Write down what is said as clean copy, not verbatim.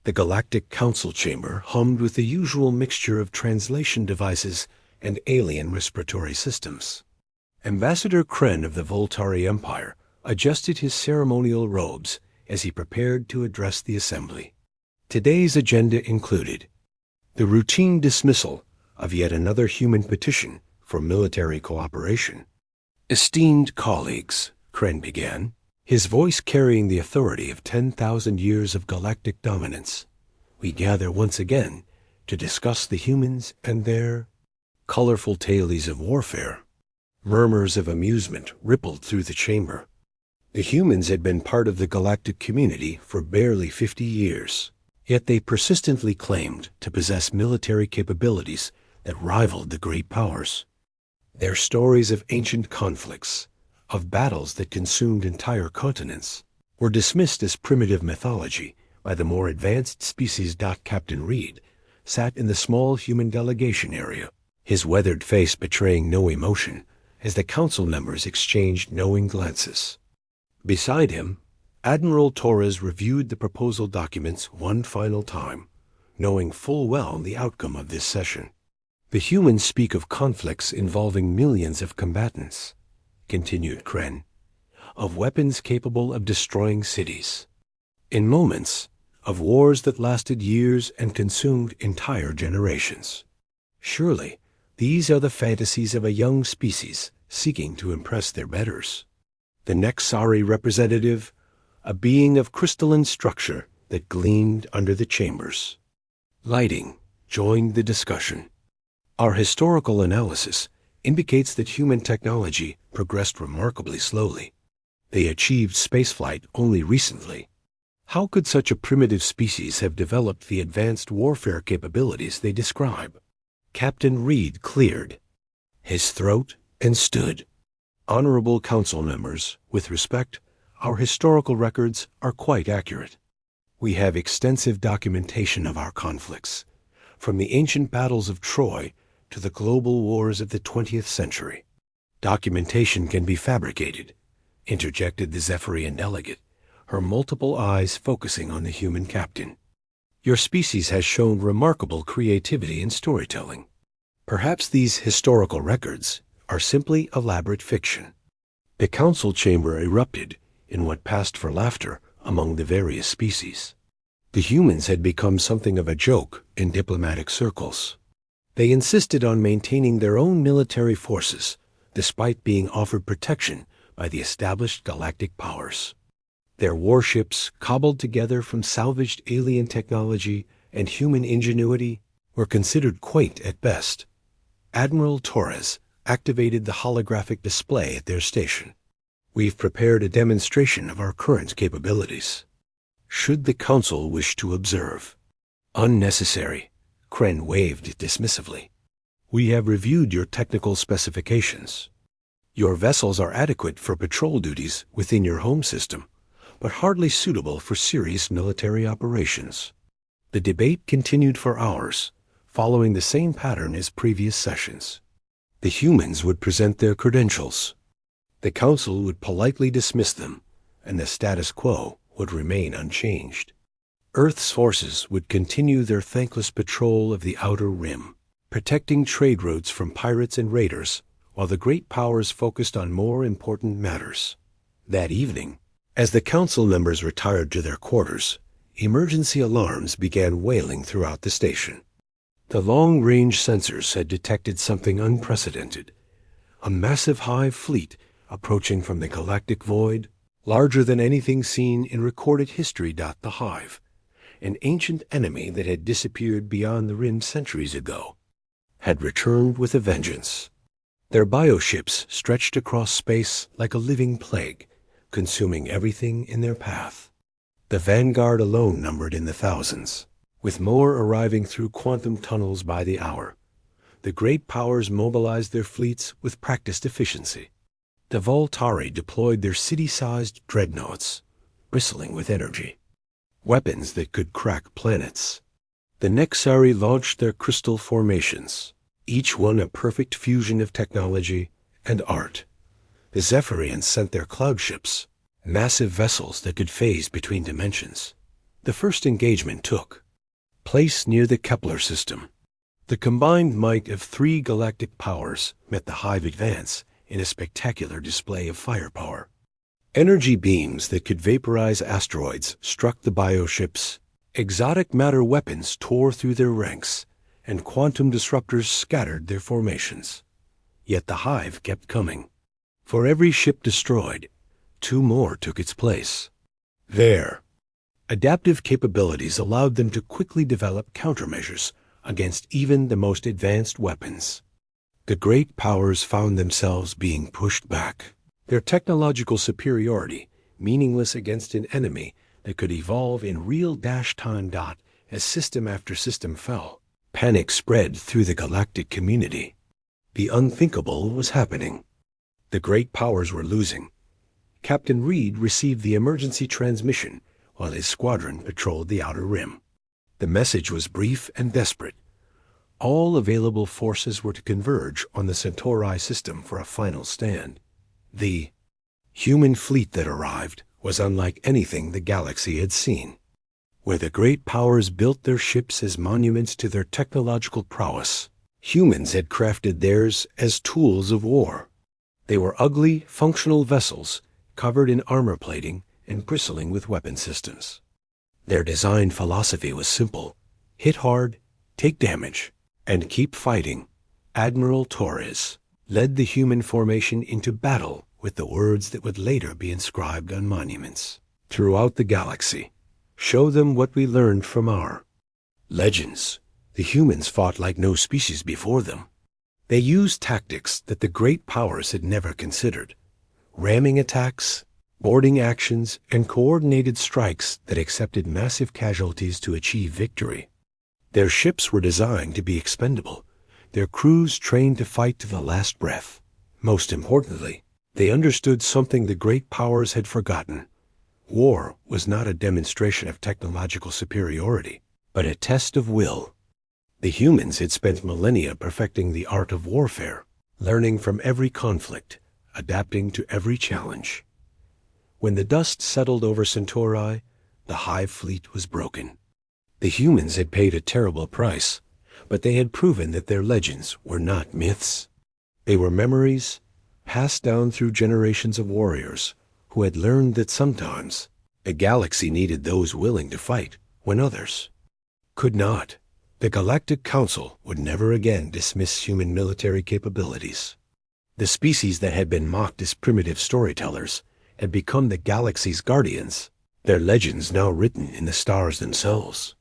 The Galactic Council chamber hummed with the usual mixture of translation devices and alien respiratory systems. Ambassador Kren of the Voltari Empire adjusted his ceremonial robes as he prepared to address the assembly. Today's agenda included the routine dismissal of yet another human petition for military cooperation. Esteemed colleagues, Kren began, his voice carrying the authority of 10,000 years of galactic dominance, we gather once again to discuss the humans and their colorful tales of warfare. Murmurs of amusement rippled through the chamber. The humans had been part of the galactic community for barely 50 years, yet they persistently claimed to possess military capabilities that rivaled the great powers. Their stories of ancient conflicts, of battles that consumed entire continents, were dismissed as primitive mythology by the more advanced species. Captain Reed sat in the small human delegation area, his weathered face betraying no emotion as the council members exchanged knowing glances. Beside him, Admiral Torres reviewed the proposal documents one final time, knowing full well the outcome of this session. The humans speak of conflicts involving millions of combatants, continued Kren, of weapons capable of destroying cities. In moments, of wars that lasted years and consumed entire generations. Surely, these are the fantasies of a young species seeking to impress their betters. The Nexari representative, a being of crystalline structure that gleamed under the chambers. Lighting joined the discussion. Our historical analysis indicates that human technology progressed remarkably slowly. They achieved spaceflight only recently. How could such a primitive species have developed the advanced warfare capabilities they describe? Captain Reed cleared his throat and stood. Honorable council members, with respect, our historical records are quite accurate. We have extensive documentation of our conflicts, from the ancient battles of Troy to the global wars of the 20th century. Documentation can be fabricated, interjected the Zephyrian delegate, her multiple eyes focusing on the human captain. Your species has shown remarkable creativity in storytelling. Perhaps these historical records are simply elaborate fiction. The council chamber erupted in what passed for laughter among the various species. The humans had become something of a joke in diplomatic circles. They insisted on maintaining their own military forces, despite being offered protection by the established galactic powers. Their warships, cobbled together from salvaged alien technology and human ingenuity, were considered quaint at best. Admiral Torres activated the holographic display at their station. We've prepared a demonstration of our current capabilities. Should the council wish to observe? Unnecessary, Kren waved dismissively. We have reviewed your technical specifications. Your vessels are adequate for patrol duties within your home system, but hardly suitable for serious military operations. The debate continued for hours, following the same pattern as previous sessions. The humans would present their credentials. The council would politely dismiss them, and the status quo would remain unchanged. Earth's forces would continue their thankless patrol of the outer rim, protecting trade routes from pirates and raiders, while the great powers focused on more important matters. That evening, as the council members retired to their quarters, emergency alarms began wailing throughout the station. The long-range sensors had detected something unprecedented. A massive hive fleet approaching from the galactic void, larger than anything seen in recorded history. The hive, an ancient enemy that had disappeared beyond the rim centuries ago, had returned with a vengeance. Their bioships stretched across space like a living plague, consuming everything in their path. The vanguard alone numbered in the thousands, with more arriving through quantum tunnels by the hour. The great powers mobilized their fleets with practiced efficiency. The Voltari deployed their city-sized dreadnoughts, bristling with energy, weapons that could crack planets. The Nexari launched their crystal formations, each one a perfect fusion of technology and art. The Zephyrians sent their cloud ships, massive vessels that could phase between dimensions. The first engagement took place near the Kepler system. The combined might of 3 galactic powers met the Hive advance in a spectacular display of firepower. Energy beams that could vaporize asteroids struck the bioships, exotic matter weapons tore through their ranks, and quantum disruptors scattered their formations. Yet the Hive kept coming. For every ship destroyed, 2 more took its place. Their adaptive capabilities allowed them to quickly develop countermeasures against even the most advanced weapons. The great powers found themselves being pushed back, their technological superiority meaningless against an enemy that could evolve in real time as system after system fell. Panic spread through the galactic community. The unthinkable was happening. The great powers were losing. Captain Reed received the emergency transmission while his squadron patrolled the outer rim. The message was brief and desperate. All available forces were to converge on the Centauri system for a final stand. The human fleet that arrived was unlike anything the galaxy had seen. Where the great powers built their ships as monuments to their technological prowess, humans had crafted theirs as tools of war. They were ugly, functional vessels covered in armor plating and bristling with weapon systems. Their design philosophy was simple: hit hard, take damage, and keep fighting. Admiral Torres led the human formation into battle with the words that would later be inscribed on monuments throughout the galaxy. Show them what we learned from our legends. The humans fought like no species before them. They used tactics that the great powers had never considered: ramming attacks, boarding actions, and coordinated strikes that accepted massive casualties to achieve victory. Their ships were designed to be expendable, their crews trained to fight to the last breath. Most importantly, they understood something the great powers had forgotten. War was not a demonstration of technological superiority, but a test of will. The humans had spent millennia perfecting the art of warfare, learning from every conflict, adapting to every challenge. When the dust settled over Centauri, the Hive fleet was broken. The humans had paid a terrible price, but they had proven that their legends were not myths. They were memories passed down through generations of warriors who had learned that sometimes a galaxy needed those willing to fight when others could not. The Galactic Council would never again dismiss human military capabilities. The species that had been mocked as primitive storytellers had become the galaxy's guardians, their legends now written in the stars themselves.